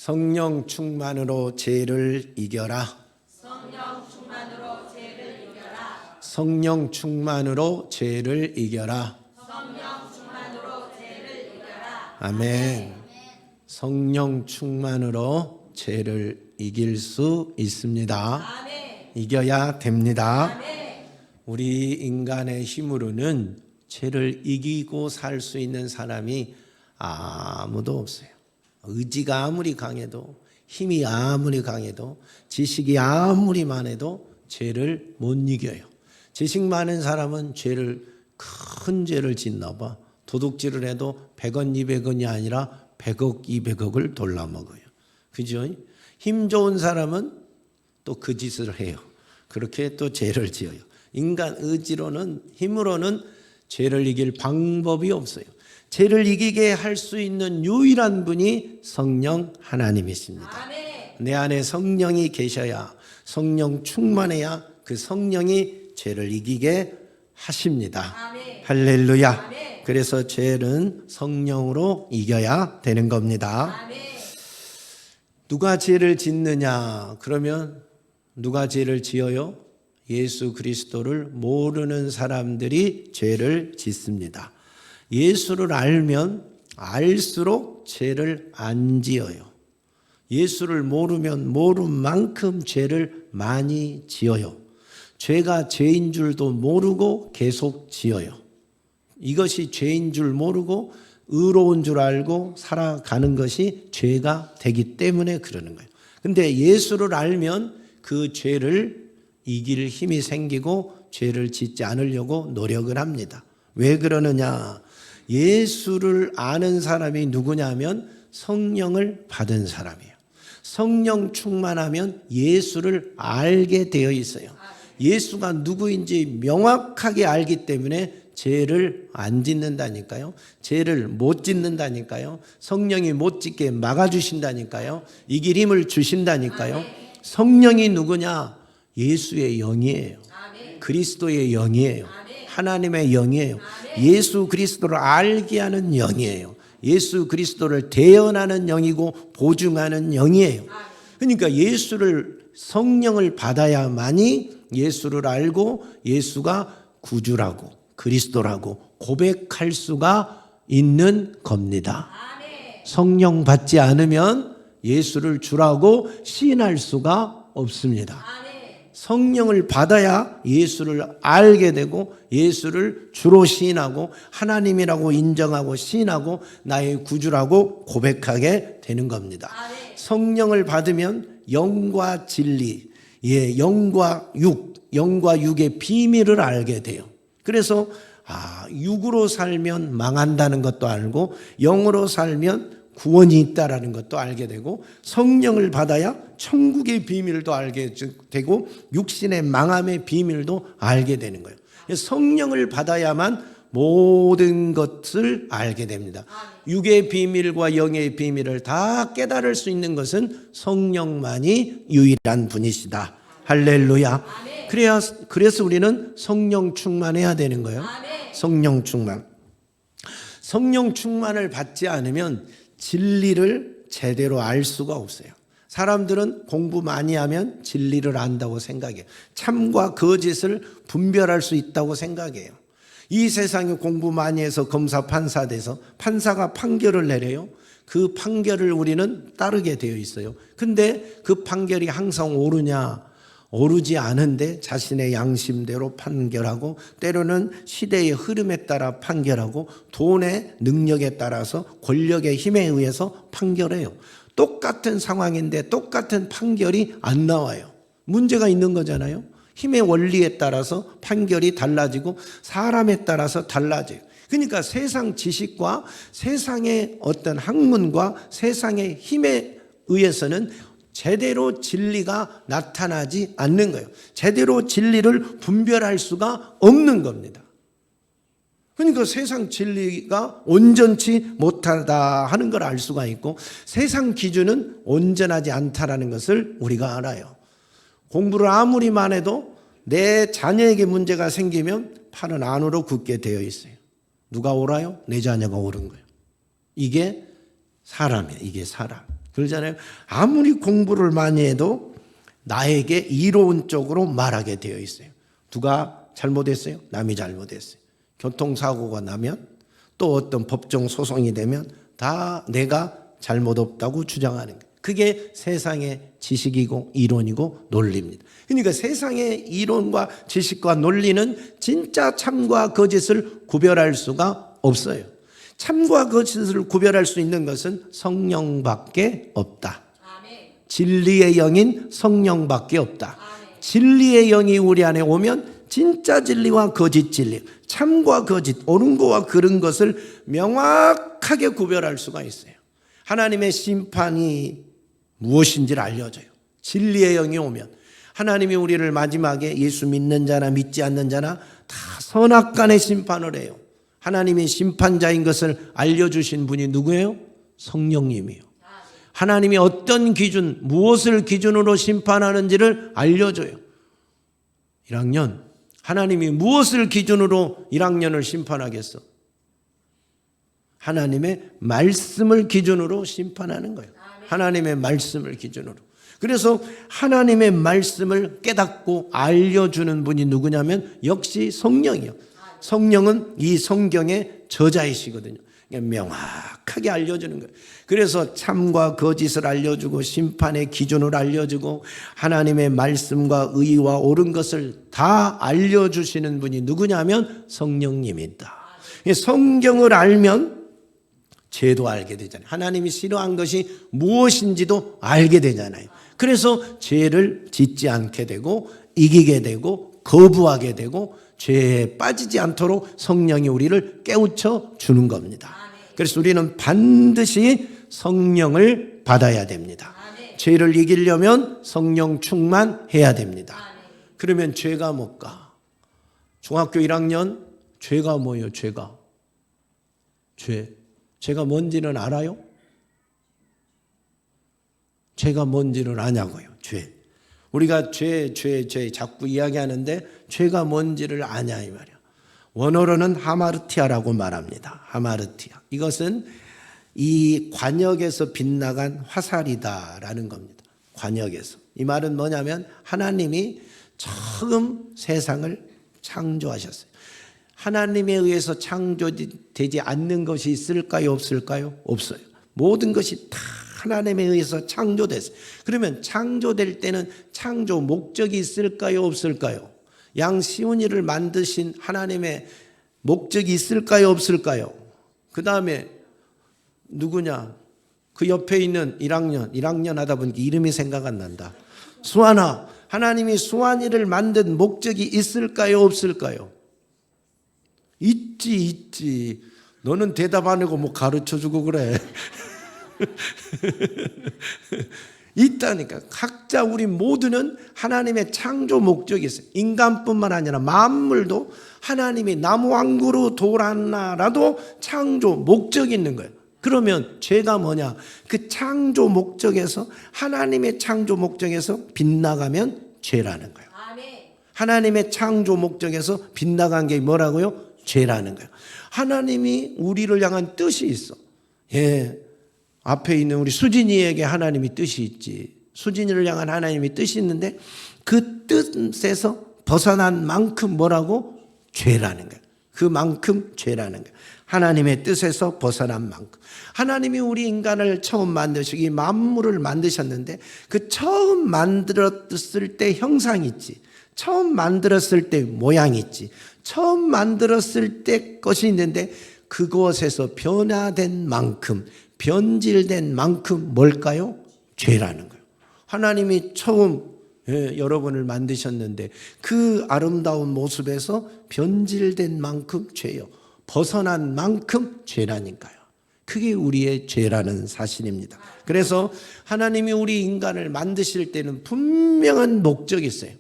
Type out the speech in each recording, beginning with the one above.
성령 충만으로 죄를 이겨라. 성령 충만으로 죄를 이겨라. 성령 충만으로 죄를 이겨라. 성령 충만으로 죄를 이겨라. 아멘. 성령 충만으로 죄를 이길 수 있습니다. 아멘. 이겨야 됩니다. 아멘. 우리 인간의 힘으로는 죄를 이기고 살 수 있는 사람이 아무도 없어요. 의지가 아무리 강해도, 힘이 아무리 강해도, 지식이 아무리 많아도 죄를 못 이겨요. 지식 많은 사람은 큰 죄를 짓나 봐. 도둑질을 해도 100원, 200원이 아니라 100억, 200억을 돌려먹어요. 그죠? 힘 좋은 사람은 또 그 짓을 해요. 그렇게 또 죄를 지어요. 인간 의지로는, 힘으로는 죄를 이길 방법이 없어요. 죄를 이기게 할 수 있는 유일한 분이 성령 하나님이십니다. 아멘. 내 안에 성령이 계셔야, 성령 충만해야 그 성령이 죄를 이기게 하십니다. 아멘. 할렐루야. 아멘. 그래서 죄는 성령으로 이겨야 되는 겁니다. 아멘. 누가 죄를 짓느냐? 그러면 누가 죄를 지어요? 예수 그리스도를 모르는 사람들이 죄를 짓습니다. 예수를 알면 알수록 죄를 안 지어요. 예수를 모르면 모른 만큼 죄를 많이 지어요. 죄가 죄인 줄도 모르고 계속 지어요. 이것이 죄인 줄 모르고 의로운 줄 알고 살아가는 것이 죄가 되기 때문에 그러는 거예요. 근데 예수를 알면 그 죄를 이길 힘이 생기고 죄를 짓지 않으려고 노력을 합니다. 왜 그러느냐? 예수를 아는 사람이 누구냐면 성령을 받은 사람이에요. 성령 충만하면 예수를 알게 되어 있어요. 예수가 누구인지 명확하게 알기 때문에 죄를 안 짓는다니까요. 죄를 못 짓는다니까요. 성령이 못 짓게 막아주신다니까요. 이길 힘을 주신다니까요. 성령이 누구냐? 예수의 영이에요. 그리스도의 영이에요. 하나님의 영이에요. 예수 그리스도를 알게 하는 영이에요. 예수 그리스도를 대언하는 영이고 보증하는 영이에요. 그러니까 성령을 받아야만이 예수를 알고 예수가 구주라고 그리스도라고 고백할 수가 있는 겁니다. 성령 받지 않으면 예수를 주라고 시인할 수가 없습니다. 성령을 받아야 예수를 알게 되고 예수를 주로 시인하고 하나님이라고 인정하고 시인하고 나의 구주라고 고백하게 되는 겁니다. 성령을 받으면 영과 진리, 영과 육의 비밀을 알게 돼요. 그래서 육으로 살면 망한다는 것도 알고 영으로 살면 구원이 있다라는 것도 알게 되고 성령을 받아야 천국의 비밀도 알게 되고 육신의 망함의 비밀도 알게 되는 거예요. 성령을 받아야만 모든 것을 알게 됩니다. 육의 비밀과 영의 비밀을 다 깨달을 수 있는 것은 성령만이 유일한 분이시다. 할렐루야. 그래서 우리는 성령 충만해야 되는 거예요. 성령 충만. 성령 충만을 받지 않으면 진리를 제대로 알 수가 없어요. 사람들은 공부 많이 하면 진리를 안다고 생각해요. 참과 거짓을 분별할 수 있다고 생각해요. 이 세상에 공부 많이 해서 검사 판사 돼서 판사가 판결을 내려요. 그 판결을 우리는 따르게 되어 있어요. 근데 그 판결이 항상 옳으냐? 오르지 않은데 자신의 양심대로 판결하고 때로는 시대의 흐름에 따라 판결하고 돈의 능력에 따라서 권력의 힘에 의해서 판결해요. 똑같은 상황인데 똑같은 판결이 안 나와요. 문제가 있는 거잖아요. 힘의 원리에 따라서 판결이 달라지고 사람에 따라서 달라져요. 그러니까 세상 지식과 세상의 어떤 학문과 세상의 힘에 의해서는 제대로 진리가 나타나지 않는 거예요. 제대로 진리를 분별할 수가 없는 겁니다. 그러니까 세상 진리가 온전치 못하다 하는 걸 알 수가 있고 세상 기준은 온전하지 않다라는 것을 우리가 알아요. 공부를 아무리 많이 해도 내 자녀에게 문제가 생기면 팔은 안으로 굽게 되어 있어요. 누가 옳아요? 내 자녀가 옳은 거예요. 이게 사람이에요. 이게 사람. 그러잖아요. 아무리 공부를 많이 해도 나에게 이론적으로 말하게 되어 있어요. 누가 잘못했어요? 남이 잘못했어요. 교통사고가 나면 또 어떤 법정 소송이 되면 다 내가 잘못 없다고 주장하는 거예요. 그게 세상의 지식이고 이론이고 논리입니다. 그러니까 세상의 이론과 지식과 논리는 진짜 참과 거짓을 구별할 수가 없어요. 참과 거짓을 구별할 수 있는 것은 성령밖에 없다. 진리의 영인 성령밖에 없다. 진리의 영이 우리 안에 오면 진짜 진리와 거짓 진리, 참과 거짓, 옳은 것과 그른 것을 명확하게 구별할 수가 있어요. 하나님의 심판이 무엇인지를 알려줘요. 진리의 영이 오면 하나님이 우리를 마지막에 예수 믿는 자나 믿지 않는 자나 다 선악간의 심판을 해요. 하나님이 심판자인 것을 알려주신 분이 누구예요? 성령님이요. 하나님이 어떤 기준, 무엇을 기준으로 심판하는지를 알려줘요. 1학년, 하나님이 무엇을 기준으로 1학년을 심판하겠어? 하나님의 말씀을 기준으로 심판하는 거예요. 하나님의 말씀을 기준으로. 그래서 하나님의 말씀을 깨닫고 알려주는 분이 누구냐면 역시 성령이요. 성령은 이 성경의 저자이시거든요. 명확하게 알려주는 거예요. 그래서 참과 거짓을 알려주고 심판의 기준을 알려주고 하나님의 말씀과 의와 옳은 것을 다 알려주시는 분이 누구냐면 성령님이다. 성경을 알면 죄도 알게 되잖아요. 하나님이 싫어한 것이 무엇인지도 알게 되잖아요. 그래서 죄를 짓지 않게 되고 이기게 되고 거부하게 되고 죄에 빠지지 않도록 성령이 우리를 깨우쳐 주는 겁니다. 그래서 우리는 반드시 성령을 받아야 됩니다. 죄를 이기려면 성령 충만해야 됩니다. 그러면 죄가 뭘까? 중학교 1학년 죄가 뭐예요? 죄가 뭔지는 알아요? 죄가 뭔지는 아냐고요. 죄. 우리가 죄 자꾸 이야기하는데 죄가 뭔지를 아냐 이 말이야. 원어로는 하마르티아라고 말합니다. 하마르티아. 이것은 이 관역에서 빗나간 화살이다라는 겁니다. 관역에서. 이 말은 뭐냐면 하나님이 처음 세상을 창조하셨어요. 하나님에 의해서 창조되지 않는 것이 있을까요? 없을까요? 없어요. 모든 것이 다 하나님에 의해서 창조됐어요. 그러면 창조될 때는 창조 목적이 있을까요? 없을까요? 양시온이를 만드신 하나님의 목적이 있을까요? 없을까요? 그 다음에 누구냐? 그 옆에 있는 1학년 하다 보니까 이름이 생각 안 난다. 수아나, 하나님이 수아니를 만든 목적이 있을까요? 없을까요? 있지. 너는 대답 안 하고 뭐 가르쳐주고 그래. 있다니까. 각자 우리 모두는 하나님의 창조 목적이 있어요. 인간뿐만 아니라 만물도 하나님이 나무 한 그루 돌 하나라도 창조 목적이 있는 거예요. 그러면 죄가 뭐냐? 그 창조 목적에서 하나님의 창조 목적에서 빗나가면 죄라는 거예요. 하나님의 창조 목적에서 빗나간 게 뭐라고요? 죄라는 거예요. 하나님이 우리를 향한 뜻이 있어. 앞에 있는 우리 수진이에게 하나님이 뜻이 있지. 수진이를 향한 하나님이 뜻이 있는데 그 뜻에서 벗어난 만큼 뭐라고? 죄라는 거예요. 그만큼 죄라는 거예요. 하나님의 뜻에서 벗어난 만큼. 하나님이 우리 인간을 처음 만드시고 이 만물을 만드셨는데 그 처음 만들었을 때 형상이 있지. 처음 만들었을 때 모양이 있지. 처음 만들었을 때 것이 있는데 그것에서 변화된 만큼, 변질된 만큼 뭘까요? 죄라는 거예요. 하나님이 처음 여러분을 만드셨는데 그 아름다운 모습에서 변질된 만큼 죄요. 벗어난 만큼 죄라니까요. 그게 우리의 죄라는 사실입니다. 그래서 하나님이 우리 인간을 만드실 때는 분명한 목적이 있어요.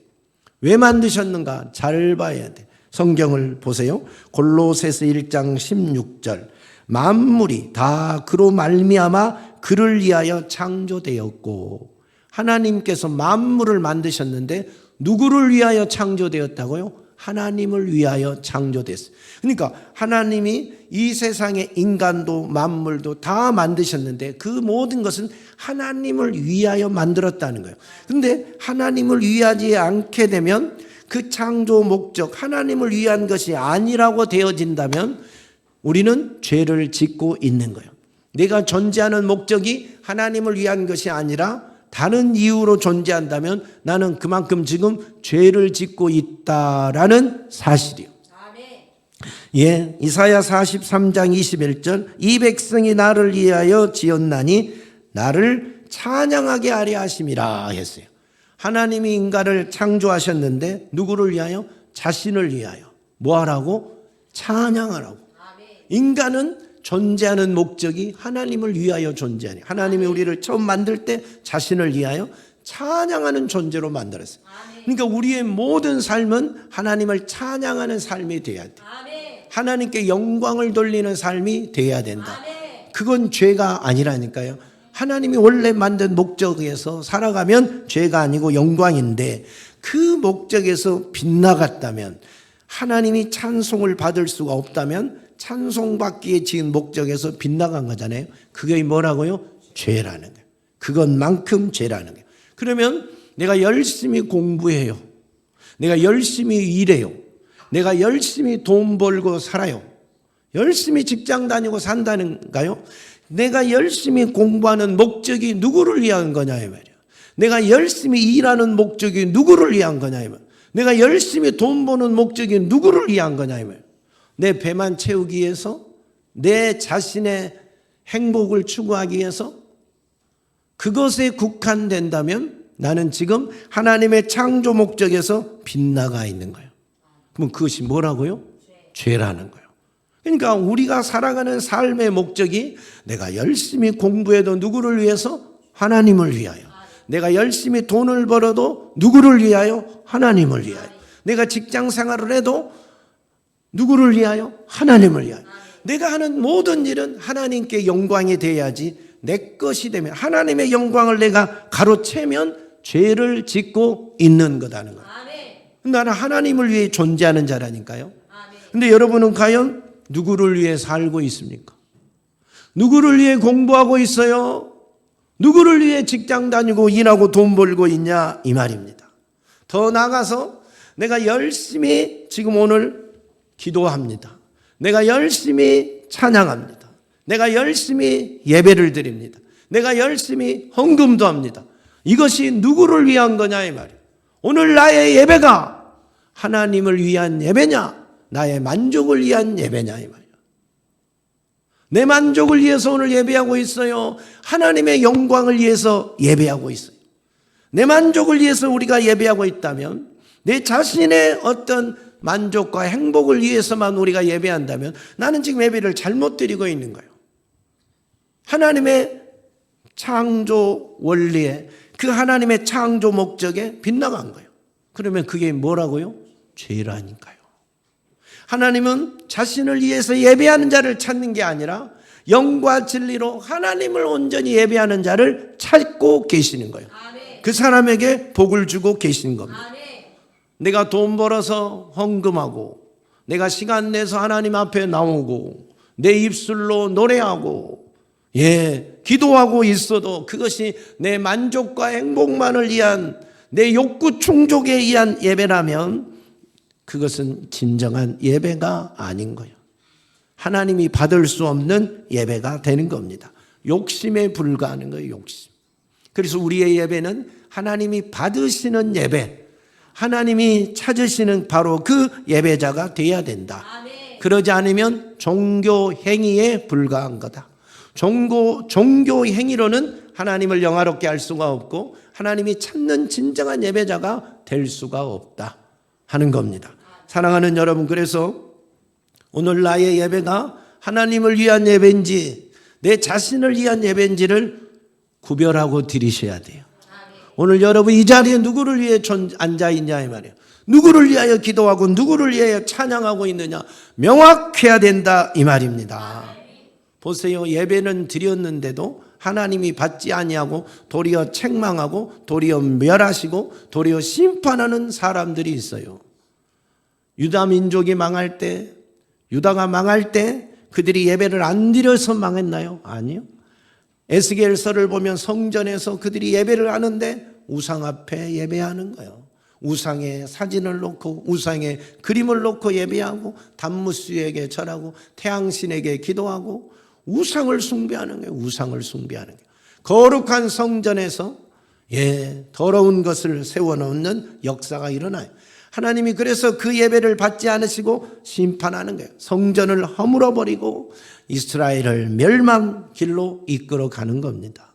왜 만드셨는가? 잘 봐야 돼. 성경을 보세요. 골로새서 1장 16절. 만물이 다 그로 말미암아 그를 위하여 창조되었고, 하나님께서 만물을 만드셨는데 누구를 위하여 창조되었다고요? 하나님을 위하여 창조됐어요. 그러니까 하나님이 이 세상의 인간도 만물도 다 만드셨는데 그 모든 것은 하나님을 위하여 만들었다는 거예요. 그런데 하나님을 위하지 않게 되면 그 창조 목적, 하나님을 위한 것이 아니라고 되어진다면 우리는 죄를 짓고 있는 거예요. 내가 존재하는 목적이 하나님을 위한 것이 아니라 다른 이유로 존재한다면 나는 그만큼 지금 죄를 짓고 있다라는 사실이요. 예, 이사야 43장 21절 이 백성이 나를 위하여 지었나니 나를 찬양하게 하려 하심이라 했어요. 하나님이 인간을 창조하셨는데 누구를 위하여? 자신을 위하여. 뭐 하라고? 찬양하라고. 인간은 존재하는 목적이 하나님을 위하여 존재하니 하나님이 우리를 처음 만들 때 자신을 위하여 찬양하는 존재로 만들었어요. 그러니까 우리의 모든 삶은 하나님을 찬양하는 삶이 돼야 돼. 하나님께 영광을 돌리는 삶이 돼야 된다. 그건 죄가 아니라니까요. 하나님이 원래 만든 목적에서 살아가면 죄가 아니고 영광인데 그 목적에서 빗나갔다면 하나님이 찬송을 받을 수가 없다면 찬송받기에 지은 목적에서 빗나간 거잖아요. 그게 뭐라고요? 죄라는 거예요. 그것만큼 죄라는 거예요. 그러면 내가 열심히 공부해요. 내가 열심히 일해요. 내가 열심히 돈 벌고 살아요. 열심히 직장 다니고 산다는가요? 내가 열심히 공부하는 목적이 누구를 위한 거냐 이 말이야. 내가 열심히 일하는 목적이 누구를 위한 거냐 이 말이야. 내가 열심히 돈 버는 목적이 누구를 위한 거냐 이 말이야. 내 배만 채우기 위해서, 내 자신의 행복을 추구하기 위해서 그것에 국한된다면 나는 지금 하나님의 창조 목적에서 빗나가 있는 거예요. 그럼 그것이 뭐라고요? 죄라는 거예요. 그러니까 우리가 살아가는 삶의 목적이 내가 열심히 공부해도 누구를 위해서? 하나님을 위하여. 내가 열심히 돈을 벌어도 누구를 위하여? 하나님을 위하여. 내가 직장 생활을 해도 누구를 위하여? 하나님을 위하여. 내가 하는 모든 일은 하나님께 영광이 돼야지 내 것이 되면 하나님의 영광을 내가 가로채면 죄를 짓고 있는 거다는 거예요. 나는 하나님을 위해 존재하는 자라니까요. 근데 여러분은 과연 누구를 위해 살고 있습니까? 누구를 위해 공부하고 있어요? 누구를 위해 직장 다니고 일하고 돈 벌고 있냐? 이 말입니다. 더 나아가서 내가 열심히 지금 오늘 기도합니다. 내가 열심히 찬양합니다. 내가 열심히 예배를 드립니다. 내가 열심히 헌금도 합니다. 이것이 누구를 위한 거냐 이 말이에요. 오늘 나의 예배가 하나님을 위한 예배냐? 나의 만족을 위한 예배냐 이 말이에요. 내 만족을 위해서 오늘 예배하고 있어요. 하나님의 영광을 위해서 예배하고 있어요. 내 만족을 위해서 우리가 예배하고 있다면 내 자신의 어떤 만족과 행복을 위해서만 우리가 예배한다면 나는 지금 예배를 잘못 드리고 있는 거예요. 하나님의 창조 원리에 그 하나님의 창조 목적에 빗나간 거예요. 그러면 그게 뭐라고요? 죄라니까요. 하나님은 자신을 위해서 예배하는 자를 찾는 게 아니라 영과 진리로 하나님을 온전히 예배하는 자를 찾고 계시는 거예요. 그 사람에게 복을 주고 계시는 겁니다. 내가 돈 벌어서 헌금하고 내가 시간 내서 하나님 앞에 나오고 내 입술로 노래하고 기도하고 있어도 그것이 내 만족과 행복만을 위한 내 욕구 충족에 의한 예배라면 그것은 진정한 예배가 아닌 거예요. 하나님이 받을 수 없는 예배가 되는 겁니다. 욕심에 불과하는 거예요. 욕심. 그래서 우리의 예배는 하나님이 받으시는 예배, 하나님이 찾으시는 바로 그 예배자가 돼야 된다. 그러지 않으면 종교 행위에 불과한 거다. 종교 행위로는 하나님을 영화롭게 할 수가 없고 하나님이 찾는 진정한 예배자가 될 수가 없다 하는 겁니다. 사랑하는 여러분, 그래서 오늘 나의 예배가 하나님을 위한 예배인지 내 자신을 위한 예배인지를 구별하고 드리셔야 돼요. 오늘 여러분 이 자리에 누구를 위해 앉아있냐 이 말이에요. 누구를 위하여 기도하고 누구를 위하여 찬양하고 있느냐 명확해야 된다 이 말입니다. 보세요. 예배는 드렸는데도 하나님이 받지 아니하고 도리어 책망하고 도리어 멸하시고 도리어 심판하는 사람들이 있어요. 유다 민족이 망할 때, 유다가 망할 때 그들이 예배를 안 드려서 망했나요? 아니요. 에스겔서를 보면 성전에서 그들이 예배를 하는데 우상 앞에 예배하는 거예요. 우상의 사진을 놓고 우상의 그림을 놓고 예배하고 단무스에게 절하고 태양신에게 기도하고 우상을 숭배하는 거예요. 우상을 숭배하는 거예요. 거룩한 성전에서 더러운 것을 세워놓는 역사가 일어나요. 하나님이 그래서 그 예배를 받지 않으시고 심판하는 거예요. 성전을 허물어버리고 이스라엘을 멸망길로 이끌어 가는 겁니다.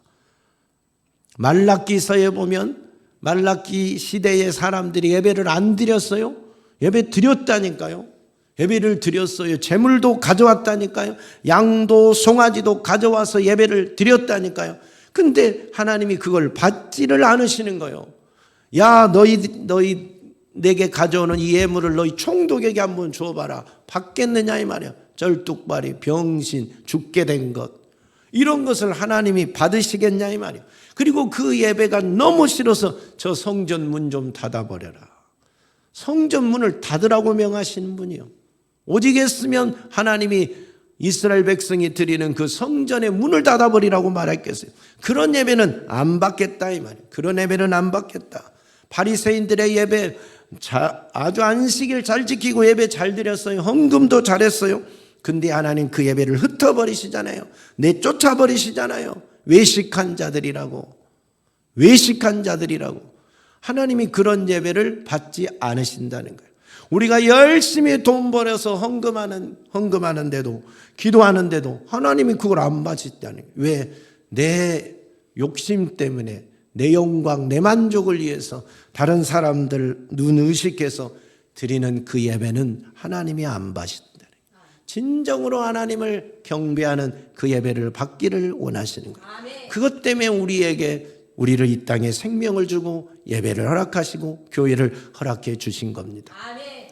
말라기서에 보면 말라기 시대의 사람들이 예배를 안 드렸어요. 예배 드렸다니까요. 예배를 드렸어요. 제물도 가져왔다니까요. 양도 송아지도 가져와서 예배를 드렸다니까요. 근데 하나님이 그걸 받지를 않으시는 거예요. 야, 너희 내게 가져오는 이 예물을 너희 총독에게 한번 줘봐라. 받겠느냐 이 말이야. 절뚝발이, 병신, 죽게 된 것, 이런 것을 하나님이 받으시겠냐 이 말이야. 그리고 그 예배가 너무 싫어서 저 성전 문 좀 닫아버려라. 성전 문을 닫으라고 명하시는 분이요. 오직 했으면 하나님이 이스라엘 백성이 드리는 그 성전의 문을 닫아버리라고 말했겠어요. 그런 예배는 안 받겠다 이 말이에요. 그런 예배는 안 받겠다. 바리새인들의 예배 아주 안식일 잘 지키고 예배 잘 드렸어요. 헌금도 잘했어요. 근데 하나님 그 예배를 흩어버리시잖아요. 내쫓아버리시잖아요. 외식한 자들이라고. 하나님이 그런 예배를 받지 않으신다는 거예요. 우리가 열심히 돈 벌어서 헌금하는데도 기도하는데도 하나님이 그걸 안 받으시다는 거예요. 왜? 내 욕심 때문에 내 영광, 내 만족을 위해서 다른 사람들 눈 의식해서 드리는 그 예배는 하나님이 안 받으신다는 거예요. 진정으로 하나님을 경배하는 그 예배를 받기를 원하시는 거예요. 그것 때문에 우리를 이 땅에 생명을 주고 예배를 허락하시고 교회를 허락해 주신 겁니다.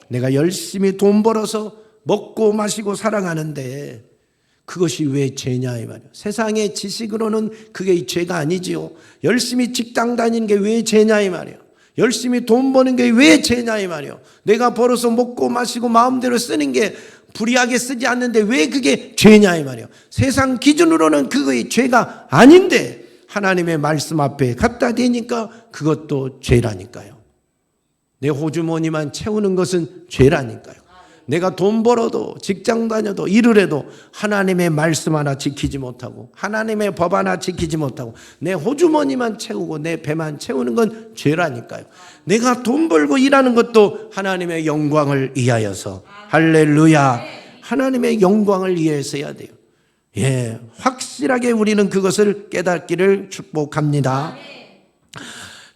내가 열심히 돈 벌어서 먹고 마시고 살아가는데 그것이 왜 죄냐 이 말이에요. 세상의 지식으로는 그게 죄가 아니지요. 열심히 직장 다니는 게 왜 죄냐 이 말이에요. 열심히 돈 버는 게 왜 죄냐 이 말이에요. 내가 벌어서 먹고 마시고 마음대로 쓰는 게 불이하게 쓰지 않는데 왜 그게 죄냐 이 말이에요. 세상 기준으로는 그거의 죄가 아닌데 하나님의 말씀 앞에 갖다 대니까 그것도 죄라니까요. 내 호주머니만 채우는 것은 죄라니까요. 내가 돈 벌어도 직장 다녀도 일을 해도 하나님의 말씀 하나 지키지 못하고 하나님의 법 하나 지키지 못하고 내 호주머니만 채우고 내 배만 채우는 건 죄라니까요. 내가 돈 벌고 일하는 것도 하나님의 영광을 위하여서, 할렐루야, 하나님의 영광을 위해서 해야 돼요. 확실하게 우리는 그것을 깨닫기를 축복합니다.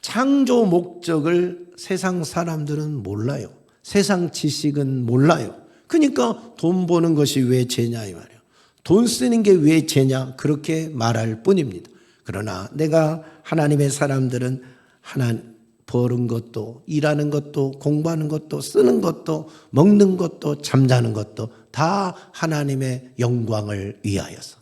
창조 목적을 세상 사람들은 몰라요. 세상 지식은 몰라요. 그러니까 돈 버는 것이 왜 죄냐 이 말이에요. 돈 쓰는 게 왜 죄냐 그렇게 말할 뿐입니다. 그러나 내가 하나님의 사람들은 버는 것도 일하는 것도 공부하는 것도 쓰는 것도 먹는 것도 잠자는 것도 다 하나님의 영광을 위하여서.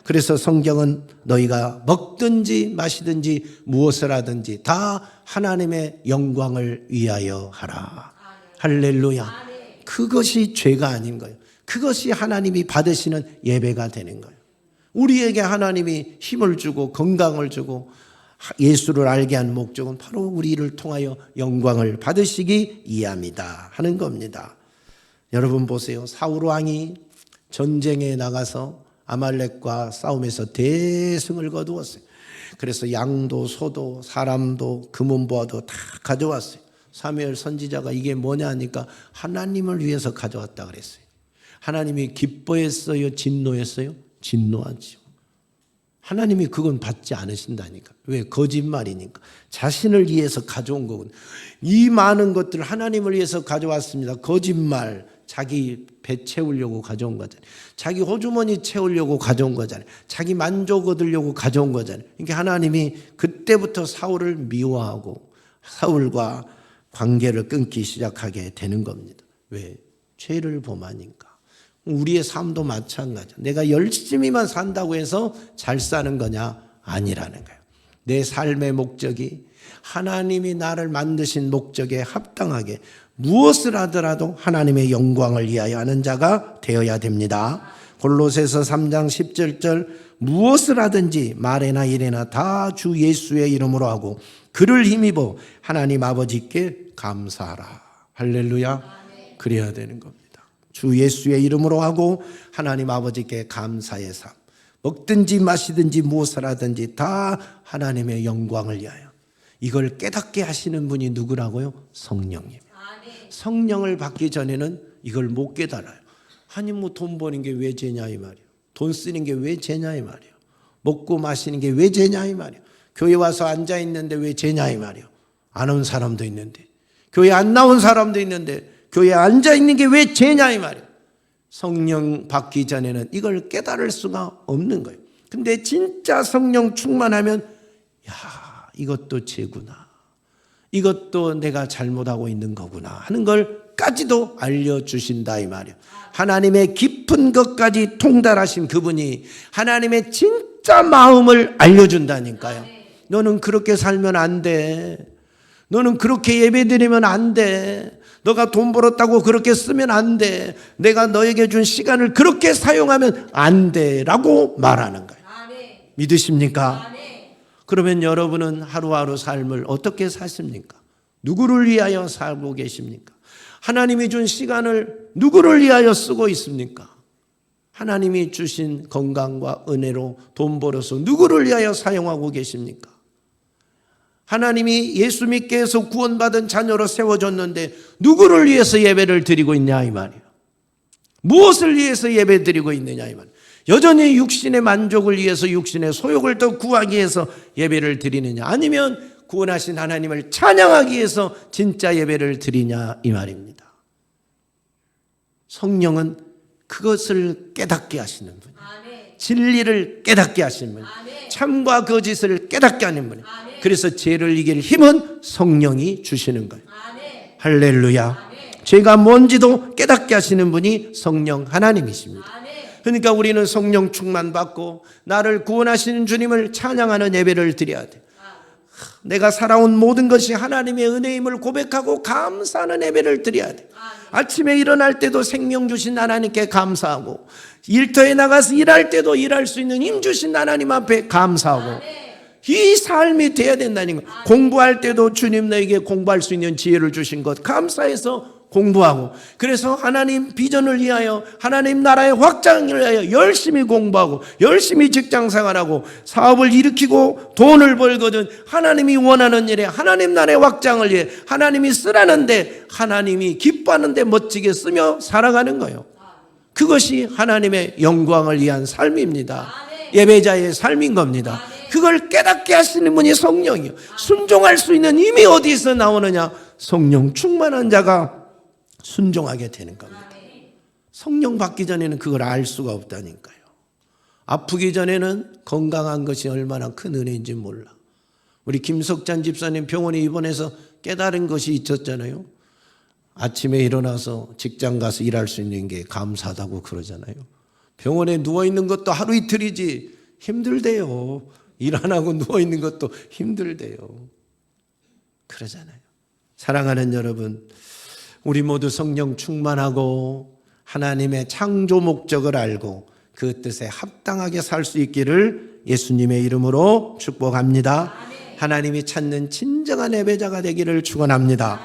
그래서 성경은 너희가 먹든지 마시든지 무엇을 하든지 다 하나님의 영광을 위하여 하라. 할렐루야. 그것이 죄가 아닌 거예요. 그것이 하나님이 받으시는 예배가 되는 거예요. 우리에게 하나님이 힘을 주고 건강을 주고 예수를 알게 한 목적은 바로 우리를 통하여 영광을 받으시기 위함이다 하는 겁니다. 여러분 보세요. 사울 왕이 전쟁에 나가서 아말렉과 싸움에서 대승을 거두었어요. 그래서 양도 소도 사람도 금은보화도 다 가져왔어요. 사무엘 선지자가 이게 뭐냐 하니까 하나님을 위해서 가져왔다 그랬어요. 하나님이 기뻐했어요? 진노했어요? 진노하죠. 하나님이 그건 받지 않으신다니까. 왜? 거짓말이니까. 자신을 위해서 가져온 거군. 이 많은 것들을 하나님을 위해서 가져왔습니다. 거짓말. 자기 배 채우려고 가져온 거잖아요. 자기 호주머니 채우려고 가져온 거잖아요. 자기 만족 얻으려고 가져온 거잖아요. 그러니까 하나님이 그때부터 사울을 미워하고 사울과 관계를 끊기 시작하게 되는 겁니다. 왜? 죄를 범하니까. 우리의 삶도 마찬가지야. 내가 열심히만 산다고 해서 잘 사는 거냐? 아니라는 거예요. 내 삶의 목적이 하나님이 나를 만드신 목적에 합당하게 무엇을 하더라도 하나님의 영광을 위하여 하는 자가 되어야 됩니다. 골로새서 3장 17절 무엇을 하든지 말에나 일에나 다 주 예수의 이름으로 하고 그를 힘입어 하나님 아버지께 감사하라. 할렐루야. 그래야 되는 겁니다. 주 예수의 이름으로 하고 하나님 아버지께 감사의 삶. 먹든지 마시든지 무엇을 하든지 다 하나님의 영광을 위하여. 이걸 깨닫게 하시는 분이 누구라고요? 성령님. 성령을 받기 전에는 이걸 못 깨달아요. 아니 뭐 돈 버는 게 왜 죄냐 이 말이에요. 돈 쓰는 게 왜 죄냐 이 말이에요. 먹고 마시는 게 왜 죄냐 이 말이에요. 교회 와서 앉아 있는데 왜 죄냐 이 말이에요. 안 온 사람도 있는데, 교회 안 나온 사람도 있는데 교회에 앉아 있는 게 왜 죄냐 이 말이에요. 성령 받기 전에는 이걸 깨달을 수가 없는 거예요. 근데 진짜 성령 충만하면 야, 이것도 죄구나. 이것도 내가 잘못하고 있는 거구나 하는 걸까지도 알려주신다 이 말이에요. 하나님의 깊은 것까지 통달하신 그분이 하나님의 진짜 마음을 알려준다니까요. 너는 그렇게 살면 안 돼. 너는 그렇게 예배드리면 안 돼. 너가 돈 벌었다고 그렇게 쓰면 안 돼. 내가 너에게 준 시간을 그렇게 사용하면 안 돼 라고 말하는 거예요. 믿으십니까? 그러면 여러분은 하루하루 삶을 어떻게 사십니까? 누구를 위하여 살고 계십니까? 하나님이 준 시간을 누구를 위하여 쓰고 있습니까? 하나님이 주신 건강과 은혜로 돈 벌어서 누구를 위하여 사용하고 계십니까? 하나님이 예수 믿게 해서 구원받은 자녀로 세워줬는데 누구를 위해서 예배를 드리고 있냐 이 말이에요. 무엇을 위해서 예배 드리고 있느냐 이 말이에요. 여전히 육신의 만족을 위해서 육신의 소욕을 더 구하기 위해서 예배를 드리느냐, 아니면 구원하신 하나님을 찬양하기 위해서 진짜 예배를 드리냐 이 말입니다. 성령은 그것을 깨닫게 하시는 분이에요. 진리를 깨닫게 하시는 분이에요. 참과 거짓을 깨닫게 하는 분이에요. 그래서 죄를 이길 힘은 성령이 주시는 거예요. 할렐루야. 죄가 뭔지도 깨닫게 하시는 분이 성령 하나님이십니다. 그러니까 우리는 성령 충만 받고 나를 구원하시는 주님을 찬양하는 예배를 드려야 돼. 내가 살아온 모든 것이 하나님의 은혜임을 고백하고 감사하는 예배를 드려야 돼. 아침에 일어날 때도 생명 주신 하나님께 감사하고, 일터에 나가서 일할 때도 일할 수 있는 힘 주신 하나님 앞에 감사하고, 이 삶이 돼야 된다는 거예요. 공부할 때도 주님 너에게 공부할 수 있는 지혜를 주신 것 감사해서 공부하고, 그래서 하나님 비전을 위하여 하나님 나라의 확장을 위하여 열심히 공부하고 열심히 직장생활하고 사업을 일으키고 돈을 벌거든 하나님이 원하는 일에 하나님 나라의 확장을 위해 하나님이 쓰라는데 하나님이 기뻐하는데 멋지게 쓰며 살아가는 거예요. 그것이 하나님의 영광을 위한 삶입니다. 예배자의 삶인 겁니다. 그걸 깨닫게 하시는 분이 성령이에요. 순종할 수 있는 힘이 어디서 나오느냐? 성령 충만한 자가 순종하게 되는 겁니다. 성령 받기 전에는 그걸 알 수가 없다니까요. 아프기 전에는 건강한 것이 얼마나 큰 은혜인지 몰라. 우리 김석찬 집사님 병원에 입원해서 깨달은 것이 있었잖아요. 아침에 일어나서 직장 가서 일할 수 있는 게 감사하다고 그러잖아요. 병원에 누워있는 것도 하루 이틀이지 힘들대요. 일 안 하고 누워있는 것도 힘들대요. 그러잖아요. 사랑하는 여러분, 우리 모두 성령 충만하고 하나님의 창조 목적을 알고 그 뜻에 합당하게 살 수 있기를 예수님의 이름으로 축복합니다. 하나님이 찾는 진정한 예배자가 되기를 축원합니다.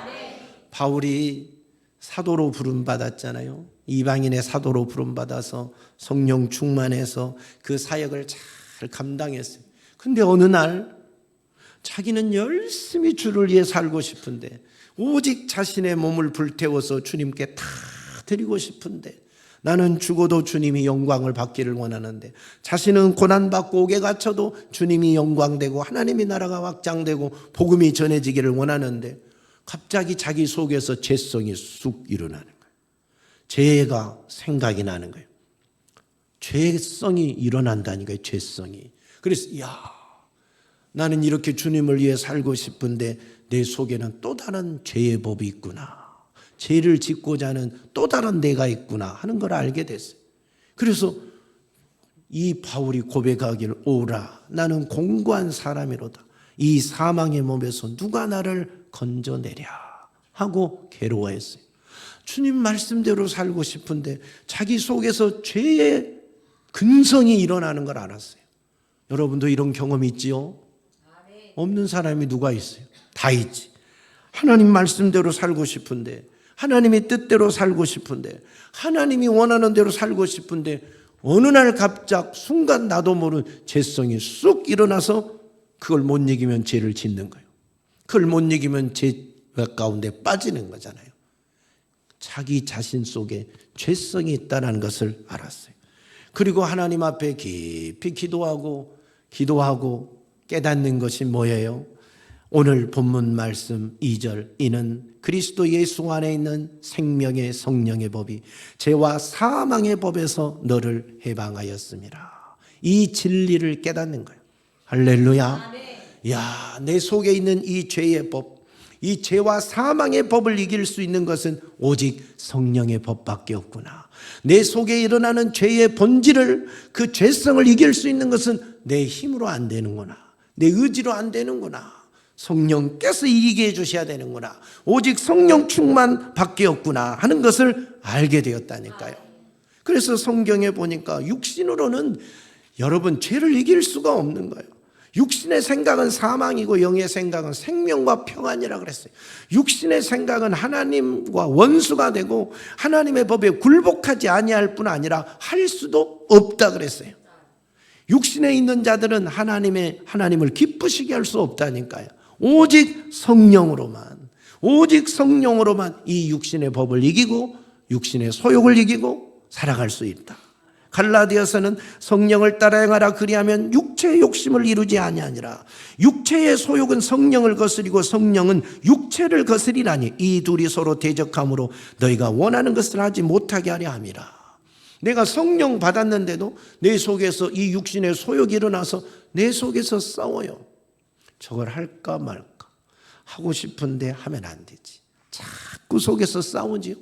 바울이 사도로 부름받았잖아요. 이방인의 사도로 부름받아서 성령 충만해서 그 사역을 잘 감당했어요. 근데 어느 날 자기는 열심히 주를 위해 살고 싶은데, 오직 자신의 몸을 불태워서 주님께 다 드리고 싶은데, 나는 죽어도 주님이 영광을 받기를 원하는데, 자신은 고난받고 옥에 갇혀도 주님이 영광되고 하나님의 나라가 확장되고 복음이 전해지기를 원하는데, 갑자기 자기 속에서 죄성이 쑥 일어나는 거예요. 죄가 생각이 나는 거예요. 죄성이 일어난다니까요. 죄성이. 그래서 나는 이렇게 주님을 위해 살고 싶은데 내 속에는 또 다른 죄의 법이 있구나. 죄를 짓고자 하는 또 다른 내가 있구나 하는 걸 알게 됐어요. 그래서 이 바울이 고백하기를, 오라 나는 공고한 사람이로다. 이 사망의 몸에서 누가 나를 건져내랴 하고 괴로워했어요. 주님 말씀대로 살고 싶은데 자기 속에서 죄의 근성이 일어나는 걸 알았어요. 여러분도 이런 경험 있지요? 없는 사람이 누가 있어요? 다 있지. 하나님 말씀대로 살고 싶은데, 하나님의 뜻대로 살고 싶은데, 하나님이 원하는 대로 살고 싶은데 어느 날 갑작 순간 나도 모르는 죄성이 쑥 일어나서 그걸 못 이기면 죄를 짓는 거예요. 그걸 못 이기면 죄 가운데 빠지는 거잖아요. 자기 자신 속에 죄성이 있다는 것을 알았어요. 그리고 하나님 앞에 깊이 기도하고 깨닫는 것이 뭐예요? 오늘 본문 말씀 2절, 이는 그리스도 예수 안에 있는 생명의 성령의 법이 죄와 사망의 법에서 너를 해방하였습니다. 이 진리를 깨닫는 거예요. 할렐루야. 야, 내 속에 있는 이 죄의 법, 이 죄와 사망의 법을 이길 수 있는 것은 오직 성령의 법밖에 없구나. 내 속에 일어나는 죄의 본질을, 그 죄성을 이길 수 있는 것은 내 힘으로 안 되는구나. 내 의지로 안 되는구나. 성령께서 이기게 해주셔야 되는구나. 오직 성령 충만 밖에 없구나 하는 것을 알게 되었다니까요. 그래서 성경에 보니까 육신으로는 여러분 죄를 이길 수가 없는 거예요. 육신의 생각은 사망이고 영의 생각은 생명과 평안이라 그랬어요. 육신의 생각은 하나님과 원수가 되고 하나님의 법에 굴복하지 아니할 뿐 아니라 할 수도 없다 그랬어요. 육신에 있는 자들은 하나님을 기쁘시게 할 수 없다니까요. 오직 성령으로만 이 육신의 법을 이기고 육신의 소욕을 이기고 살아갈 수 있다. 갈라디아서는 성령을 따라 행하라 그리하면 육체의 욕심을 이루지 아니하니라. 육체의 소욕은 성령을 거스리고 성령은 육체를 거스리라니 이 둘이 서로 대적함으로 너희가 원하는 것을 하지 못하게 하려 함이라. 내가 성령 받았는데도 내 속에서 이 육신의 소욕이 일어나서 내 속에서 싸워요. 저걸 할까 말까 하고 싶은데 하면 안 되지. 자꾸 속에서 싸우지요.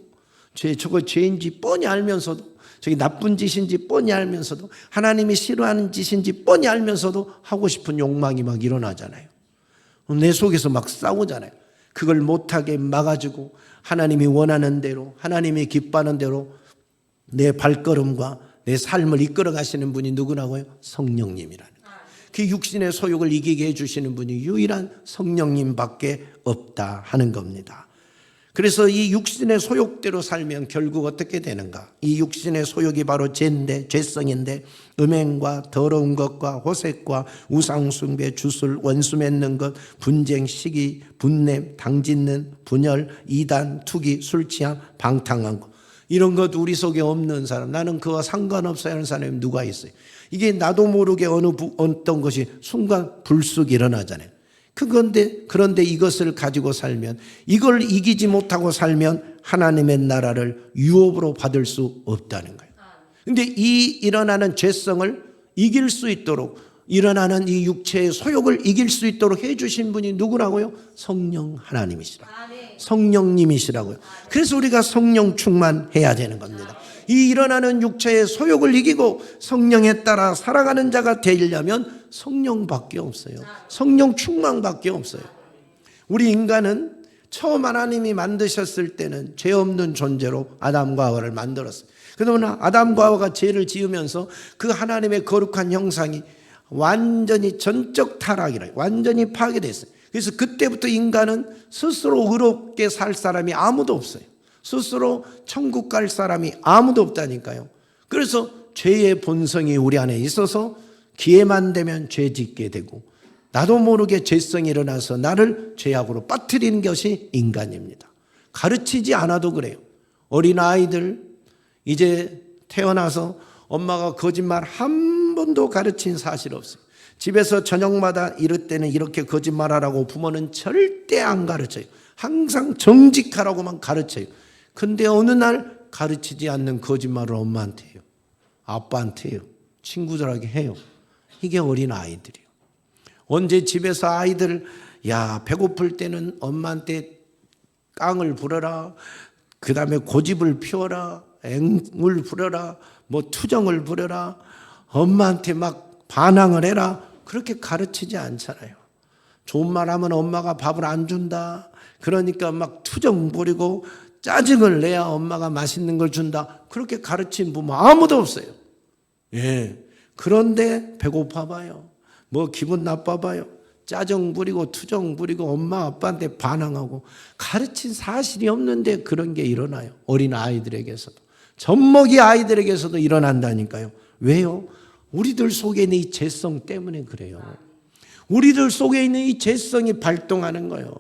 저거 죄인지 뻔히 알면서도, 저게 나쁜 짓인지 뻔히 알면서도, 하나님이 싫어하는 짓인지 뻔히 알면서도 하고 싶은 욕망이 막 일어나잖아요. 내 속에서 막 싸우잖아요. 그걸 못하게 막아주고 하나님이 원하는 대로, 하나님이 기뻐하는 대로 내 발걸음과 내 삶을 이끌어 가시는 분이 누구라고요? 성령님이라는 거예요. 그 육신의 소욕을 이기게 해주시는 분이 유일한 성령님밖에 없다 하는 겁니다. 그래서 이 육신의 소욕대로 살면 결국 어떻게 되는가? 이 육신의 소욕이 바로 죄인데, 죄성인데, 음행과 더러운 것과 호색과 우상숭배, 주술, 원수 맺는 것, 분쟁, 시기, 분냄, 당짓는, 분열, 이단, 투기, 술취함, 방탕한 것, 이런 것 우리 속에 없는 사람, 나는 그와 상관없어야 하는 사람이 누가 있어요? 이게 나도 모르게 어떤 것이 순간 불쑥 일어나잖아요. 그런데 이것을 가지고 살면, 이걸 이기지 못하고 살면 하나님의 나라를 유업으로 받을 수 없다는 거예요. 그런데 이 일어나는 죄성을 이길 수 있도록, 일어나는 이 육체의 소욕을 이길 수 있도록 해주신 분이 누구라고요? 성령 하나님이시라. 성령님이시라고요. 그래서 우리가 성령 충만해야 되는 겁니다. 이 일어나는 육체의 소욕을 이기고 성령에 따라 살아가는 자가 되려면 성령밖에 없어요. 성령 충만밖에 없어요. 우리 인간은 처음 하나님이 만드셨을 때는 죄 없는 존재로 아담과 하와를 만들었어요. 그러나 아담과 하와가 죄를 지으면서 그 하나님의 거룩한 형상이 완전히 전적 타락이라, 완전히 파괴됐어요. 그래서 그때부터 인간은 스스로 의롭게 살 사람이 아무도 없어요. 스스로 천국 갈 사람이 아무도 없다니까요. 그래서 죄의 본성이 우리 안에 있어서 기회만 되면 죄 짓게 되고, 나도 모르게 죄성이 일어나서 나를 죄악으로 빠뜨리는 것이 인간입니다. 가르치지 않아도 그래요. 어린아이들 이제 태어나서 엄마가 거짓말 한 번도 가르친 사실 없어요. 집에서 저녁마다 이럴 때는 이렇게 거짓말하라고 부모는 절대 안 가르쳐요. 항상 정직하라고만 가르쳐요. 근데 어느 날 가르치지 않는 거짓말을 엄마한테 해요. 아빠한테 해요. 친구들에게 해요. 이게 어린아이들이에요. 언제 집에서 아이들, 야, 배고플 때는 엄마한테 깡을 부려라, 그 다음에 고집을 피워라, 앵을 부려라, 뭐 투정을 부려라, 엄마한테 막 반항을 해라, 그렇게 가르치지 않잖아요. 좋은 말 하면 엄마가 밥을 안 준다. 그러니까 막 투정 부리고 짜증을 내야 엄마가 맛있는 걸 준다. 그렇게 가르친 부모 아무도 없어요. 예. 그런데 배고파 봐요. 뭐 기분 나빠 봐요. 짜증 부리고 투정 부리고 엄마 아빠한테 반항하고 가르친 사실이 없는데 그런 게 일어나요. 어린 아이들에게서도. 젖먹이 아이들에게서도 일어난다니까요. 왜요? 우리들 속에 있는 이 죄성 때문에 그래요. 우리들 속에 있는 이 죄성이 발동하는 거예요.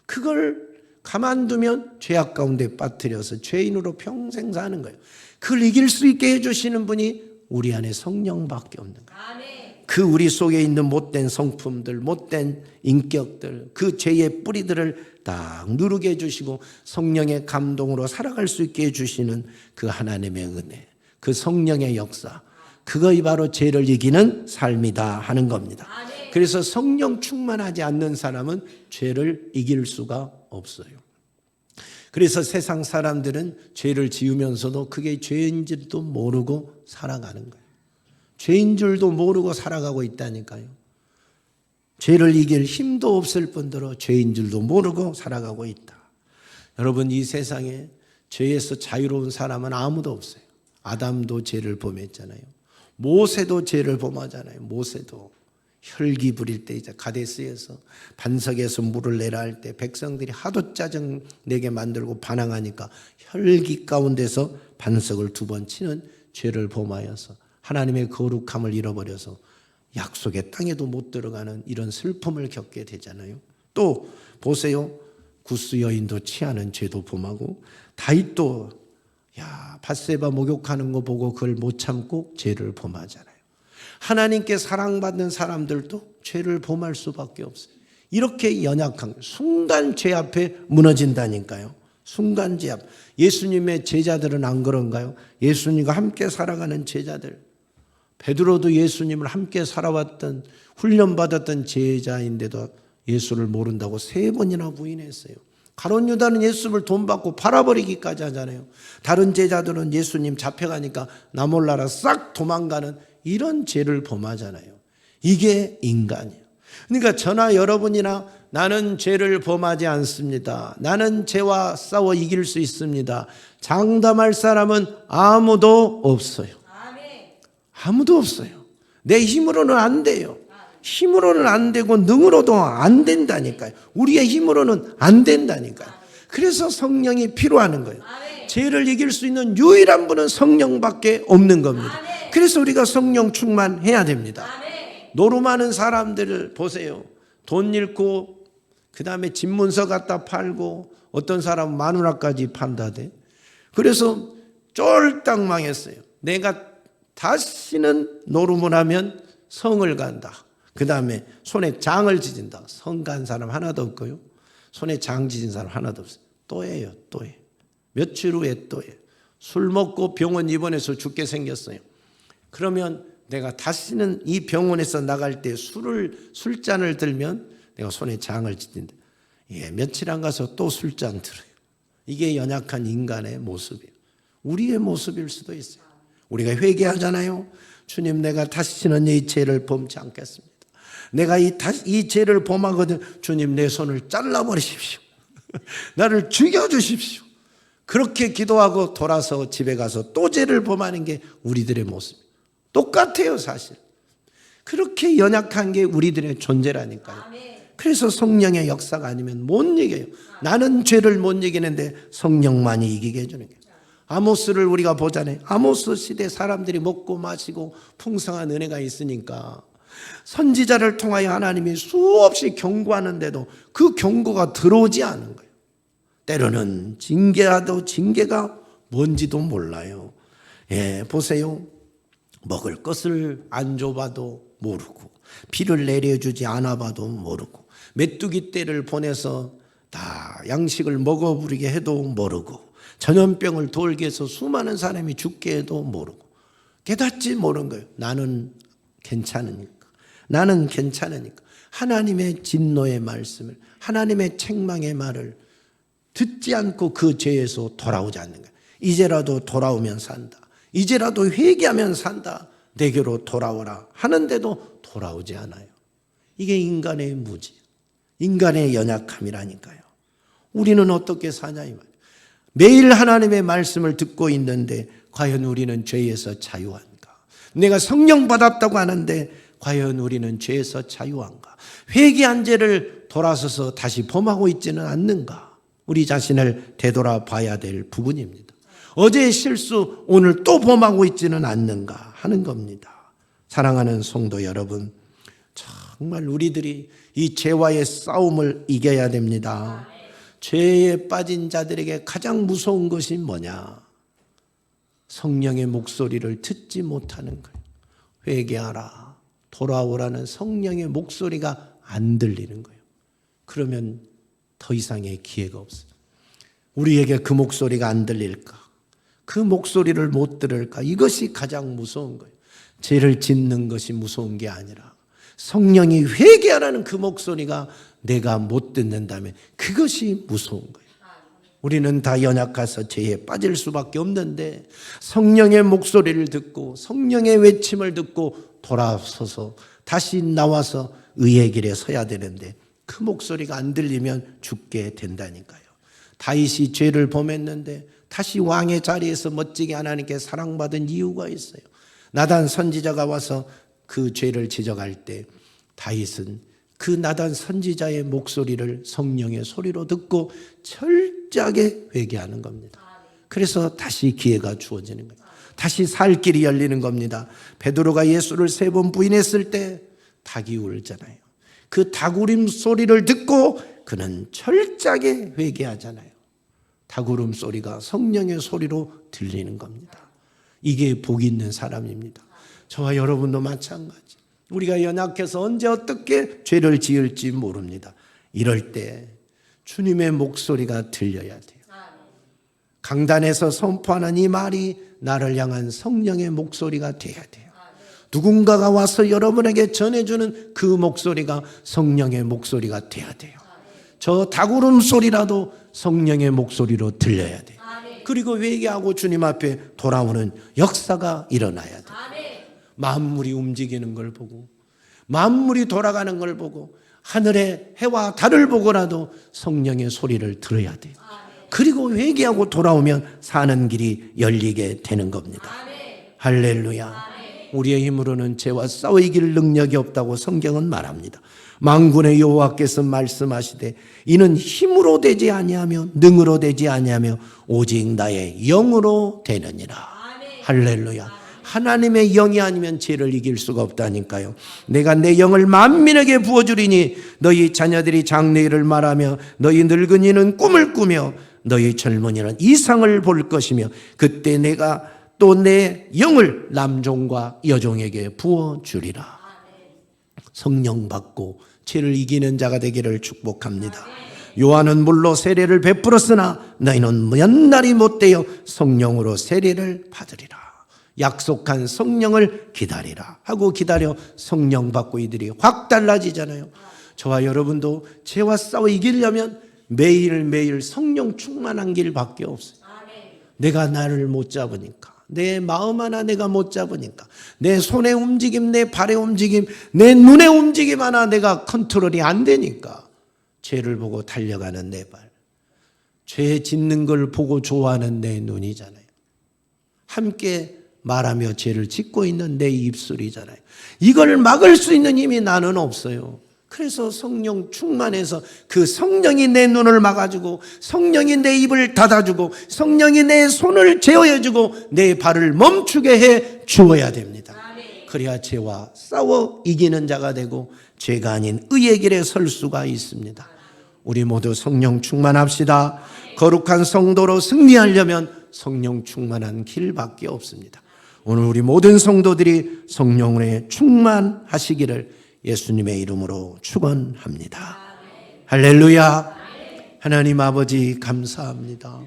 그걸 가만두면 죄악 가운데 빠뜨려서 죄인으로 평생 사는 거예요. 그걸 이길 수 있게 해주시는 분이 우리 안에 성령밖에 없는 거예요. 그 우리 속에 있는 못된 성품들, 못된 인격들, 그 죄의 뿌리들을 딱 누르게 해주시고 성령의 감동으로 살아갈 수 있게 해주시는 그 하나님의 은혜, 그 성령의 역사, 그것이 바로 죄를 이기는 삶이다 하는 겁니다. 그래서 성령 충만하지 않는 사람은 죄를 이길 수가 없어요. 그래서 세상 사람들은 죄를 지으면서도 그게 죄인 줄도 모르고 살아가는 거예요. 죄인 줄도 모르고 살아가고 있다니까요. 죄를 이길 힘도 없을 뿐더러 죄인 줄도 모르고 살아가고 있다. 여러분, 이 세상에 죄에서 자유로운 사람은 아무도 없어요. 아담도 죄를 범했잖아요. 모세도 죄를 범하잖아요. 모세도 혈기 부릴 때 이제 가데스에서 반석에서 물을 내라 할 때 백성들이 하도 짜증 내게 만들고 반항하니까 혈기 가운데서 반석을 2번 치는 죄를 범하여서 하나님의 거룩함을 잃어버려서 약속의 땅에도 못 들어가는 이런 슬픔을 겪게 되잖아요. 또 보세요. 구스 여인도 취하는 죄도 범하고 다윗도 밧세바 목욕하는 거 보고 그걸 못 참고 죄를 범하잖아요. 하나님께 사랑받는 사람들도 죄를 범할 수밖에 없어요. 이렇게 연약한 순간 죄 앞에 무너진다니까요. 순간 죄 앞. 예수님의 제자들은 안 그런가요? 예수님과 함께 살아가는 제자들. 베드로도 예수님을 함께 살아왔던 훈련받았던 제자인데도 예수를 모른다고 3번이나 부인했어요. 가룟 유다는 예수를 돈 받고 팔아버리기까지 하잖아요. 다른 제자들은 예수님 잡혀가니까 나 몰라라 싹 도망가는 이런 죄를 범하잖아요. 이게 인간이에요. 그러니까 저나 여러분이나 나는 죄를 범하지 않습니다. 나는 죄와 싸워 이길 수 있습니다. 장담할 사람은 아무도 없어요. 아무도 없어요. 내 힘으로는 안 돼요. 힘으로는 안 되고 능으로도 안 된다니까요. 우리의 힘으로는 안 된다니까요. 그래서 성령이 필요하는 거예요. 죄를 이길 수 있는 유일한 분은 성령밖에 없는 겁니다. 그래서 우리가 성령 충만해야 됩니다. 노름하는 사람들을 보세요. 돈 잃고 그 다음에 집문서 갖다 팔고 어떤 사람은 마누라까지 판다대. 그래서 쫄딱 망했어요. 내가 다시는 노름을 하면 성을 간다. 그 다음에 손에 장을 지진다. 성 간 사람 하나도 없고요. 손에 장 지진 사람 하나도 없어요. 또 해요. 또 해. 며칠 후에 또 해. 술 먹고 병원 입원해서 죽게 생겼어요. 그러면 내가 다시는 이 병원에서 나갈 때 술잔을 들면 내가 손에 장을 지진다. 며칠 안 가서 또 술잔 들어요. 이게 연약한 인간의 모습이에요. 우리의 모습일 수도 있어요. 우리가 회개하잖아요. 주님, 내가 다시는 이 죄를 범치 않겠습니다. 내가 이 죄를 범하거든. 주님, 내 손을 잘라버리십시오. 나를 죽여주십시오. 그렇게 기도하고 돌아서 집에 가서 또 죄를 범하는 게 우리들의 모습. 똑같아요, 사실. 그렇게 연약한 게 우리들의 존재라니까요. 그래서 성령의 역사가 아니면 못 이겨요. 나는 죄를 못 이기는데 성령만이 이기게 해주는 거예요. 아모스를 우리가 보잖아요. 아모스 시대 사람들이 먹고 마시고 풍성한 은혜가 있으니까 선지자를 통하여 하나님이 수없이 경고하는데도 그 경고가 들어오지 않은 거예요. 때로는 징계라도 징계가 뭔지도 몰라요. 보세요. 먹을 것을 안 줘봐도 모르고 비를 내려주지 않아봐도 모르고 메뚜기 떼를 보내서 다 양식을 먹어부리게 해도 모르고 전염병을 돌게 해서 수많은 사람이 죽게 해도 모르고 깨닫지 모르는 거예요. 나는 괜찮으니까. 나는 괜찮으니까. 하나님의 진노의 말씀을, 하나님의 책망의 말을 듣지 않고 그 죄에서 돌아오지 않는 거예요. 이제라도 돌아오면 산다. 이제라도 회개하면 산다. 내게로 돌아오라 하는데도 돌아오지 않아요. 이게 인간의 무지. 인간의 연약함이라니까요. 우리는 어떻게 사냐 이 말이에요. 매일 하나님의 말씀을 듣고 있는데 과연 우리는 죄에서 자유한가? 내가 성령 받았다고 하는데 과연 우리는 죄에서 자유한가? 회개한 죄를 돌아서서 다시 범하고 있지는 않는가? 우리 자신을 되돌아봐야 될 부분입니다. 어제의 실수 오늘 또 범하고 있지는 않는가 하는 겁니다. 사랑하는 성도 여러분, 정말 우리들이 이 죄와의 싸움을 이겨야 됩니다. 죄에 빠진 자들에게 가장 무서운 것이 뭐냐? 성령의 목소리를 듣지 못하는 거예요. 회개하라, 돌아오라는 성령의 목소리가 안 들리는 거예요. 그러면 더 이상의 기회가 없어요. 우리에게 그 목소리가 안 들릴까? 그 목소리를 못 들을까? 이것이 가장 무서운 거예요. 죄를 짓는 것이 무서운 게 아니라 성령이 회개하라는 그 목소리가 내가 못 듣는다면 그것이 무서운 거예요. 우리는 다 연약해서 죄에 빠질 수밖에 없는데 성령의 목소리를 듣고 성령의 외침을 듣고 돌아서서 다시 나와서 의의 길에 서야 되는데 그 목소리가 안 들리면 죽게 된다니까요. 다윗이 죄를 범했는데 다시 왕의 자리에서 멋지게 하나님께 사랑받은 이유가 있어요. 나단 선지자가 와서 그 죄를 지적할 때 다윗은 그 나단 선지자의 목소리를 성령의 소리로 듣고 철저하게 회개하는 겁니다. 그래서 다시 기회가 주어지는 거예요. 다시 살 길이 열리는 겁니다. 베드로가 예수를 3번 부인했을 때 닭이 울잖아요. 그 닭 울음 소리를 듣고 그는 철저하게 회개하잖아요. 닭 울음 소리가 성령의 소리로 들리는 겁니다. 이게 복 있는 사람입니다. 저와 여러분도 마찬가지. 우리가 연약해서 언제 어떻게 죄를 지을지 모릅니다. 이럴 때 주님의 목소리가 들려야 돼요. 강단에서 선포하는 이 말이 나를 향한 성령의 목소리가 돼야 돼요. 누군가가 와서 여러분에게 전해주는 그 목소리가 성령의 목소리가 돼야 돼요. 저 닭울음 소리라도 성령의 목소리로 들려야 돼요. 그리고 회개하고 주님 앞에 돌아오는 역사가 일어나야 돼요. 만물이 움직이는 걸 보고 만물이 돌아가는 걸 보고 하늘의 해와 달을 보고라도 성령의 소리를 들어야 돼요. 그리고 회개하고 돌아오면 사는 길이 열리게 되는 겁니다. 할렐루야. 우리의 힘으로는 죄와 싸워 이길 능력이 없다고 성경은 말합니다. 만군의 여호와께서 말씀하시되 이는 힘으로 되지 아니하며 능으로 되지 아니하며 오직 나의 영으로 되느니라. 할렐루야. 하나님의 영이 아니면 죄를 이길 수가 없다니까요. 내가 내 영을 만민에게 부어주리니 너희 자녀들이 장래일을 말하며 너희 늙은이는 꿈을 꾸며 너희 젊은이는 이상을 볼 것이며 그때 내가 또 내 영을 남종과 여종에게 부어주리라. 성령 받고 죄를 이기는 자가 되기를 축복합니다. 요한은 물로 세례를 베풀었으나 너희는 연날이 못되어 성령으로 세례를 받으리라. 약속한 성령을 기다리라 하고 기다려 성령 받고 이들이 확 달라지잖아요. 저와 여러분도 죄와 싸워 이기려면 매일매일 성령 충만한 길밖에 없어요. 내가 나를 못 잡으니까, 내 마음 하나 내가 못 잡으니까, 내 손의 움직임, 내 발의 움직임, 내 눈의 움직임 하나 내가 컨트롤이 안 되니까 죄를 보고 달려가는 내 발, 죄 짓는 걸 보고 좋아하는 내 눈이잖아요. 함께 말하며 죄를 짓고 있는 내 입술이잖아요. 이걸 막을 수 있는 힘이 나는 없어요. 그래서 성령 충만해서 그 성령이 내 눈을 막아주고 성령이 내 입을 닫아주고 성령이 내 손을 제어해주고 내 발을 멈추게 해 주어야 됩니다. 그래야 죄와 싸워 이기는 자가 되고 죄가 아닌 의의 길에 설 수가 있습니다. 우리 모두 성령 충만합시다. 거룩한 성도로 승리하려면 성령 충만한 길밖에 없습니다. 오늘 우리 모든 성도들이 성령에 충만하시기를 예수님의 이름으로 축원합니다. 할렐루야. 하나님 아버지 감사합니다.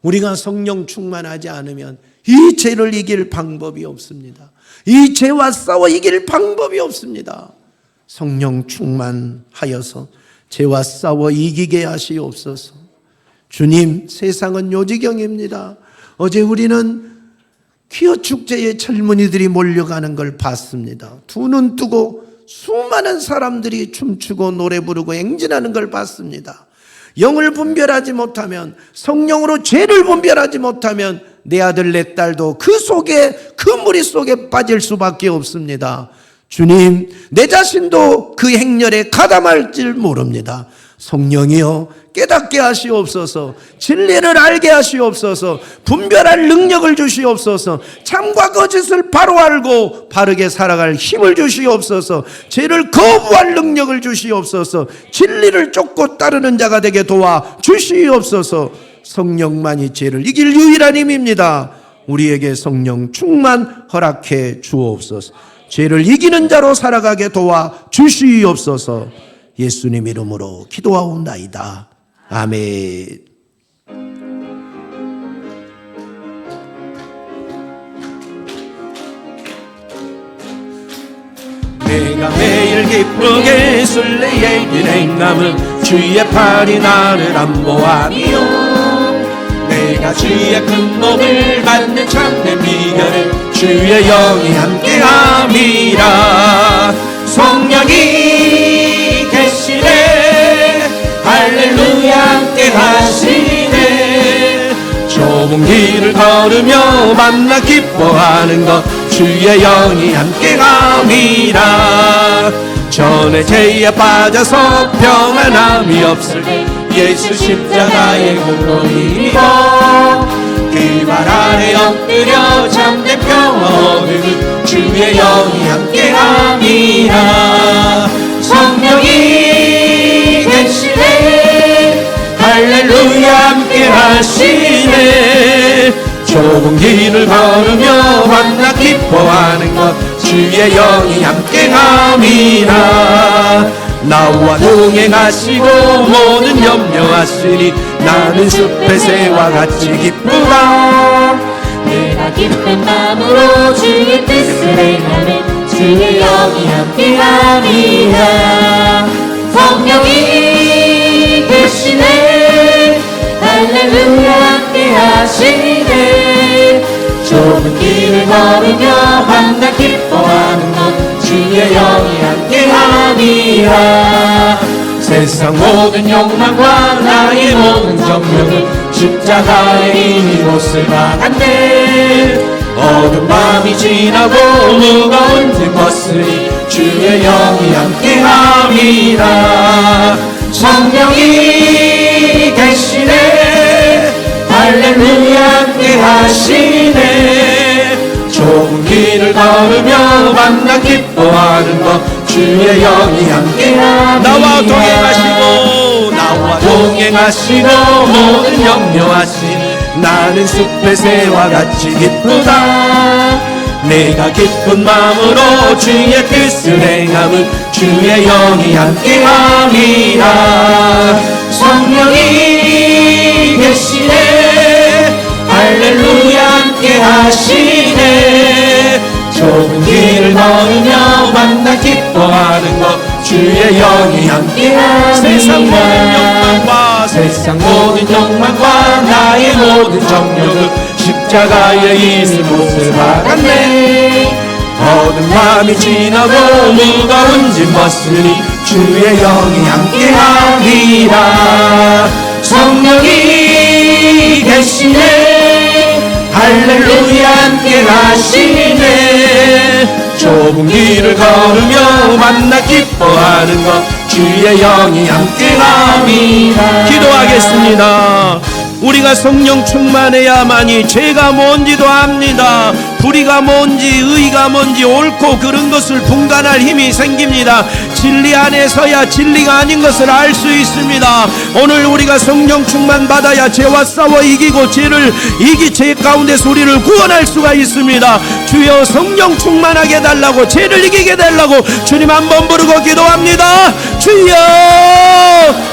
우리가 성령 충만하지 않으면 이 죄를 이길 방법이 없습니다. 이 죄와 싸워 이길 방법이 없습니다. 성령 충만하여서 죄와 싸워 이기게 하시옵소서. 주님, 세상은 요지경입니다. 어제 우리는 퀴어 축제에 젊은이들이 몰려가는 걸 봤습니다. 두 눈 뜨고 수많은 사람들이 춤추고 노래 부르고 행진하는 걸 봤습니다. 영을 분별하지 못하면, 성령으로 죄를 분별하지 못하면 내 아들 내 딸도 그 속에, 그 무리 속에 빠질 수밖에 없습니다. 주님, 내 자신도 그 행렬에 가담할 줄 모릅니다. 성령이여 깨닫게 하시옵소서. 진리를 알게 하시옵소서. 분별할 능력을 주시옵소서. 참과 거짓을 바로 알고 바르게 살아갈 힘을 주시옵소서. 죄를 거부할 능력을 주시옵소서. 진리를 쫓고 따르는 자가 되게 도와 주시옵소서. 성령만이 죄를 이길 유일한 힘입니다. 우리에게 성령 충만 허락해 주옵소서. 죄를 이기는 자로 살아가게 도와 주시옵소서. 예수님 이름으로 기도하옵나이다. 아멘. 내가 매일 기쁘게 순례의 길 행함은 주의 팔이 나를 안보하니요. 내가 주의 큰 몸을 받는 참된 비결은 주의 영이 함께함이라. 성령이 계시네, 할렐루야 함께 하시네. 좁은 길을 걸으며 만나 기뻐하는 것 주의 영이 함께함이라. 전에 죄에 빠져서 평안함이 없을 때 예수 십자가의 공로를 입어 그 발 아래 엎드려 참된 평화 얻으니 주의 영이 함께함이라. 성령이 계시네, 할렐루야 함께 하시네. 좁은 길을 걸으며 만나 기뻐하는 것 주의 영이 함께함이라. 나와 동행하시고 모든 염려하시니 나는 숲의 새와 같이 기쁘다. 내가 기쁜 마음으로 주의 뜻을 행하면 주의 영이 함께함이라. 성령이 계시네, 할렐루야 함께 하시네. 좁은 길을 걸으며 만나 기뻐하는 것 주의 영이 함께함이라. 세상 모든 욕망과 나의 모든 정욕은 십자가의 이미 못을 박았네. 어두운 밤이 지나고 무거운 짐 벗으니 주의 영이 함께함이라. 성령이 계시네, 할렐루야 함께 하시네. 좁은 길을 걸으며 만나 기뻐하는 것 주의 영이 함께함이라. 나와 동행하시고 모든 염려하시니 나는 숲의 새와 같이 기쁘다. 내가 기쁜 마음으로 주의 뜻을 행함은 주의 영이 함께함이라. 성령이 계시네, 할렐루야 함께 하시네. 좁은 길을 걸으며 만나 기뻐하는 것 주의 영이 함께하니. 세상 모든 욕망과 나의 모든 정욕은 십자가에 이미 못을 박았네. 어두운 밤이 지나고 무거운 짐 벗으니 주의 영이 함께하니라. 성령이 계시네, 할렐루야 함께 하시네. 좁은 길을 걸으며 만나 기뻐하는 것 주의 영이 함께함이라. 기도하겠습니다. 우리가 성령 충만해야만이 죄가 뭔지도 압니다. 불의가 뭔지 의가 뭔지 옳고 그른 것을 분간할 힘이 생깁니다. 진리 안에서야 진리가 아닌 것을 알 수 있습니다. 오늘 우리가 성령 충만 받아야 죄와 싸워 이기고 죄를 죄 가운데서 우리를 구원할 수가 있습니다. 주여 성령 충만하게 해달라고, 죄를 이기게 해달라고 주님 한번 부르고 기도합니다. 주여